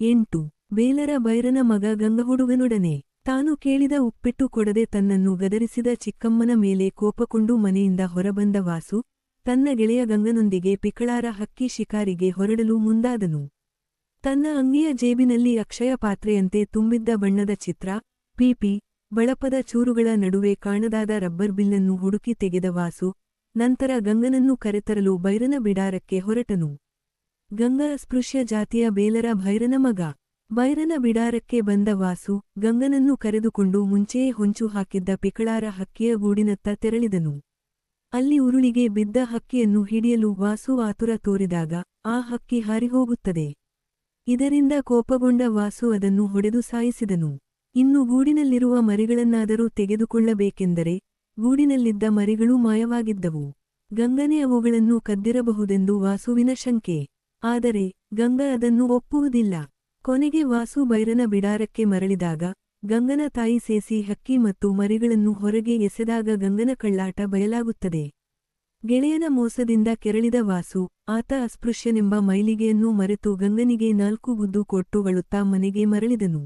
8. ಬೇಲರ ಬೈರನ ಮಗ ಗಂಗಹುಡುಗನೊಡನೆ ತಾನು ಕೇಳಿದ ಉಪ್ಪಿಟ್ಟು ಕೊಡದೆ ತನ್ನನ್ನು ಗದರಿಸಿದ ಚಿಕ್ಕಮ್ಮನ ಮೇಲೆ ಕೋಪಕೊಂಡು ಮನೆಯಿಂದ ಹೊರಬಂದ ವಾಸು ತನ್ನ ಗೆಳೆಯ ಗಂಗನೊಂದಿಗೆ ಪಿಕಳಾರ ಹಕ್ಕಿ ಶಿಕಾರಿಗೆ ಹೊರಡಲು ಮುಂದಾದನು. ತನ್ನ ಅಂಗಿಯ ಜೇಬಿನಲ್ಲಿ ಅಕ್ಷಯ ಪಾತ್ರೆಯಂತೆ ತುಂಬಿದ್ದ ಬಣ್ಣದ ಚಿತ್ರ, ಪಿಪಿ, ಬಳಪದ ಚೂರುಗಳ ನಡುವೆ ಕಾಣದಾದ ರಬ್ಬರ್ ಬಿಲ್ಲನ್ನು ಹುಡುಕಿ ತೆಗೆದ ವಾಸು ನಂತರ ಗಂಗನನ್ನು ಕರೆತರಲು ಬೈರನ ಬಿಡಾರಕ್ಕೆ ಹೊರಟನು. ಗಂಗ ಅಸ್ಪೃಶ್ಯ ಜಾತಿಯ ಬೇಲರ ಭೈರನ ಮಗ. ಬೈರನ ಬಿಡಾರಕ್ಕೆ ಬಂದ ವಾಸು ಗಂಗನನ್ನು ಕರೆದುಕೊಂಡು ಮುಂಚೆಯೇ ಹೊಂಚು ಹಾಕಿದ್ದ ಪಿಕಳಾರ ಹಕ್ಕಿಯ ಗೂಡಿನತ್ತ ತೆರಳಿದನು. ಅಲ್ಲಿ ಉರುಳಿಗೆ ಬಿದ್ದ ಹಕ್ಕಿಯನ್ನು ಹಿಡಿಯಲು ವಾಸು ಆತುರ ತೋರಿದಾಗ ಆ ಹಕ್ಕಿ ಹಾರಿಹೋಗುತ್ತದೆ. ಇದರಿಂದ ಕೋಪಗೊಂಡ ವಾಸು ಅದನ್ನು ಹೊಡೆದು ಸಾಯಿಸಿದನು. ಇನ್ನು ಗೂಡಿನಲ್ಲಿರುವ ಮರಿಗಳನ್ನಾದರೂ ತೆಗೆದುಕೊಳ್ಳಬೇಕೆಂದರೆ ಗೂಡಿನಲ್ಲಿದ್ದ ಮರಿಗಳೂ ಮಾಯವಾಗಿದ್ದವು. ಗಂಗನೇ ಅವುಗಳನ್ನು ಕದ್ದಿರಬಹುದೆಂದು ವಾಸುವಿನ ಶಂಕೆ. ಆದರೆ ಗಂಗ ಅದನ್ನು ಒಪ್ಪುವುದಿಲ್ಲ. ಕೊನೆಗೆ ವಾಸು ಬೈರನ ಬಿಡಾರಕ್ಕೆ ಮರಳಿದಾಗ ಗಂಗನ ತಾಯಿ ಸೇಸಿ ಹಕ್ಕಿ ಮತ್ತು ಮರಿಗಳನ್ನು ಹೊರಗೆ ಎಸೆದಾಗ ಗಂಗನ ಕಳ್ಳಾಟ ಬಯಲಾಗುತ್ತದೆ. ಗೆಳೆಯನ ಮೋಸದಿಂದ ಕೆರಳಿದ ವಾಸು ಆತ ಅಸ್ಪೃಶ್ಯನೆಂಬ ಮೈಲಿಗೆಯನ್ನು ಮರೆತು ಗಂಗನಿಗೆ 4 ಗುದ್ದು ಕೊಟ್ಟುಗಳುತ್ತಾ ಮನೆಗೆ ಮರಳಿದನು.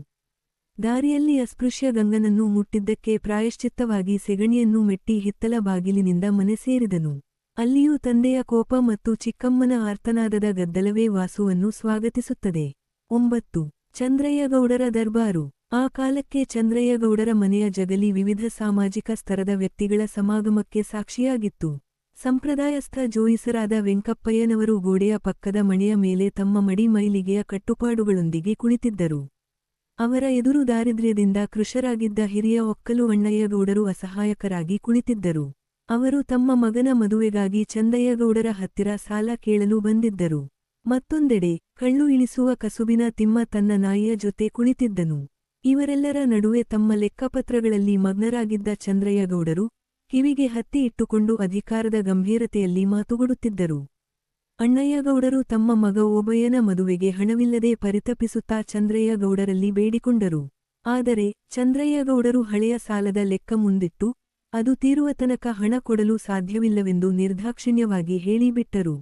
ದಾರಿಯಲ್ಲಿ ಅಸ್ಪೃಶ್ಯ ಗಂಗನನ್ನು ಮುಟ್ಟಿದ್ದಕ್ಕೆ ಪ್ರಾಯಶ್ಚಿತ್ತವಾಗಿ ಸೆಗಣಿಯನ್ನು ಮೆಟ್ಟಿ ಹಿತ್ತಲ ಬಾಗಿಲಿನಿಂದ ಮನೆ ಸೇರಿದನು. ಅಲ್ಲಿಯೂ ತಂದೆಯ ಕೋಪ ಮತ್ತು ಚಿಕ್ಕಮ್ಮನ ಆರ್ತನಾದದ ಗದ್ದಲವೇ ವಾಸುವನ್ನು ಸ್ವಾಗತಿಸುತ್ತದೆ. 9. ಚಂದ್ರಯ್ಯಗೌಡರ ದರ್ಬಾರು. ಆ ಕಾಲಕ್ಕೆ ಚಂದ್ರಯ್ಯಗೌಡರ ಮನೆಯ ಜಗಲಿ ವಿವಿಧ ಸಾಮಾಜಿಕ ಸ್ತರದ ವ್ಯಕ್ತಿಗಳ ಸಮಾಗಮಕ್ಕೆ ಸಾಕ್ಷಿಯಾಗಿತ್ತು. ಸಂಪ್ರದಾಯಸ್ಥ ಜೋಯಿಸರಾದ ವೆಂಕಪ್ಪಯ್ಯನವರು ಗೋಡೆಯ ಪಕ್ಕದ ಮಣೆಯ ಮೇಲೆ ತಮ್ಮ ಮಡಿ ಮೈಲಿಗೆಯ ಕಟ್ಟುಪಾಡುಗಳೊಂದಿಗೆ ಕುಳಿತಿದ್ದರು. ಅವರ ಎದುರು ದಾರಿದ್ರ್ಯದಿಂದ ಕೃಶರಾಗಿದ್ದ ಹಿರಿಯ ಒಕ್ಕಲು ಅಣ್ಣಯ್ಯಗೌಡರು ಅಸಹಾಯಕರಾಗಿ ಕುಳಿತಿದ್ದರು. ಅವರು ತಮ್ಮ ಮಗನ ಮದುವೆಗಾಗಿ ಚಂದಯ್ಯಗೌಡರ ಹತ್ತಿರ ಸಾಲ ಕೇಳಲು ಬಂದಿದ್ದರು. ಮತ್ತೊಂದೆಡೆ ಕಳ್ಳು ಇಳಿಸುವ ಕಸುಬಿನ ತಿಮ್ಮ ತನ್ನ ನಾಯಿಯ ಜೊತೆ ಕುಳಿತಿದ್ದನು. ಇವರೆಲ್ಲರ ನಡುವೆ ತಮ್ಮ ಲೆಕ್ಕಪತ್ರಗಳಲ್ಲಿ ಮಗ್ನರಾಗಿದ್ದ ಚಂದ್ರಯ್ಯಗೌಡರು ಕಿವಿಗೆ ಹತ್ತಿ ಇಟ್ಟುಕೊಂಡು ಅಧಿಕಾರದ ಗಂಭೀರತೆಯಲ್ಲಿ ಮಾತುಗೊಡುತ್ತಿದ್ದರು. ಅಣ್ಣಯ್ಯಗೌಡರು ತಮ್ಮ ಮಗ ಓಬಯ್ಯನ ಮದುವೆಗೆ ಹಣವಿಲ್ಲದೆ ಪರಿತಪಿಸುತ್ತಾ ಚಂದ್ರಯ್ಯಗೌಡರಲ್ಲಿ ಬೇಡಿಕೊಂಡರು. ಆದರೆ ಚಂದ್ರಯ್ಯಗೌಡರು ಹಳೆಯ ಸಾಲದ ಲೆಕ್ಕ ಮುಂದಿಟ್ಟು ಅದು ತೀರುವ ತನಕ ಹಣ ಕೊಡಲು ಸಾಧ್ಯವಿಲ್ಲವೆಂದು ನಿರ್ದಾಕ್ಷಿಣ್ಯವಾಗಿ ಹೇಳಿಬಿಟ್ಟರು.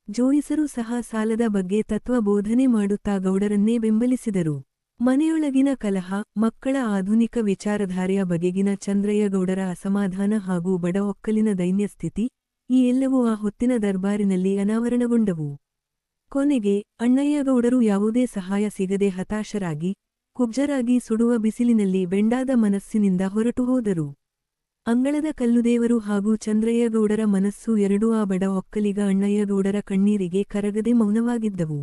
ಜೋಯಿಸರು ಸಹ ಸಾಲದ ಬಗ್ಗೆ ತತ್ವ ಬೋಧನೆ ಮಾಡುತ್ತಾ ಗೌಡರನ್ನೇ ಬೆಂಬಲಿಸಿದರು. ಮನೆಯೊಳಗಿನ ಕಲಹ, ಮಕ್ಕಳ ಆಧುನಿಕ ವಿಚಾರಧಾರೆಯ ಬಗೆಗಿನ ಚಂದ್ರಯ್ಯಗೌಡರ ಅಸಮಾಧಾನ ಹಾಗೂ ಬಡ ಒಕ್ಕಲಿನ ದೈನ್ಯಸ್ಥಿತಿ ಈ ಎಲ್ಲವೂ ಆ ಹೊತ್ತಿನ ದರ್ಬಾರಿನಲ್ಲಿ ಅನಾವರಣಗೊಂಡವು. ಕೊನೆಗೆ ಅಣ್ಣಯ್ಯಗೌಡರು ಯಾವುದೇ ಸಹಾಯ ಸಿಗದೆ ಹತಾಶರಾಗಿ ಕುಬ್ಜರಾಗಿ ಸುಡುವ ಬಿಸಿಲಿನಲ್ಲಿ ಬೆಂಡಾದ ಮನಸ್ಸಿನಿಂದ ಹೊರಟು ಹೋದರು. ಅಂಗಳದ ಕಲ್ಲುದೇವರು ಹಾಗೂ ಚಂದ್ರಯ್ಯಗೌಡರ ಮನಸ್ಸು ಎರಡೂ ಆ ಬಡ ಒಕ್ಕಲಿಗ ಅಣ್ಣಯ್ಯಗೌಡರ ಕಣ್ಣೀರಿಗೆ ಕರಗದೆ ಮೌನವಾಗಿದ್ದವು.